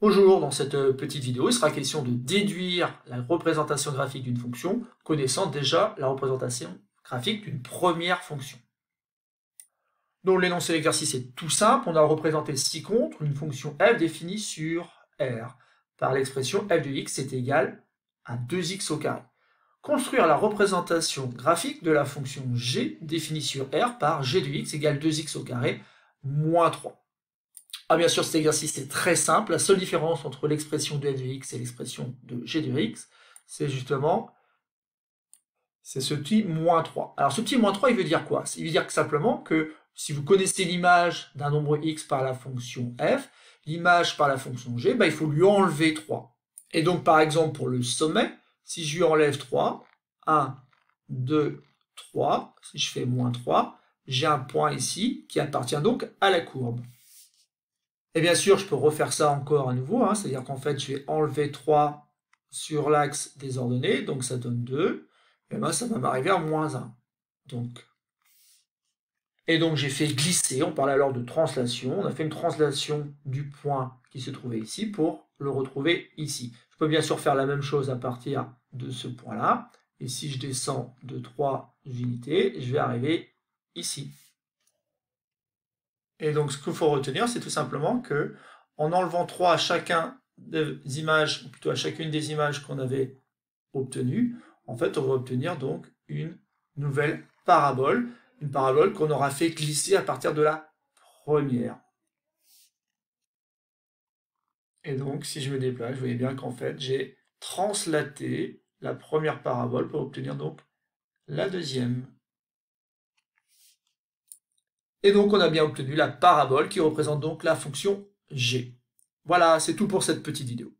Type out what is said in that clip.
Bonjour, dans cette petite vidéo, il sera question de déduire la représentation graphique d'une fonction, connaissant déjà la représentation graphique d'une première fonction. Donc l'énoncé de l'exercice est tout simple, on a représenté ci-contre une fonction f définie sur R par l'expression f de x est égal à 2x au carré. Construire la représentation graphique de la fonction g définie sur R par g de x égale 2x au carré moins 3. Ah bien sûr, cet exercice est très simple. La seule différence entre l'expression de f de x et l'expression de g de x, c'est justement ce petit moins 3. Alors ce petit moins 3, il veut dire quoi? Il veut dire simplement que si vous connaissez l'image d'un nombre x par la fonction f, l'image par la fonction g, il faut lui enlever 3. Et donc par exemple pour le sommet, si je lui enlève 3, 1, 2, 3, si je fais moins 3, j'ai un point ici qui appartient donc à la courbe. Et bien sûr, je peux refaire ça encore à nouveau, c'est-à-dire qu'en fait, je vais enlever 3 sur l'axe des ordonnées, donc ça donne 2, et ben ça va m'arriver à moins 1. Et donc j'ai fait glisser, on parle alors de translation, on a fait une translation du point qui se trouvait ici pour le retrouver ici. Je peux bien sûr faire la même chose à partir de ce point-là, et si je descends de 3 unités, je vais arriver ici. Et donc, ce qu'il faut retenir, c'est tout simplement que, en enlevant 3 à chacun des images, ou plutôt à chacune des images qu'on avait obtenues, en fait, on va obtenir donc une nouvelle parabole, une parabole qu'on aura fait glisser à partir de la première. Et donc, si je me déplace, vous voyez bien qu'en fait, j'ai translaté la première parabole pour obtenir donc la deuxième. Et donc, on a bien obtenu la parabole qui représente donc la fonction g. Voilà, c'est tout pour cette petite vidéo.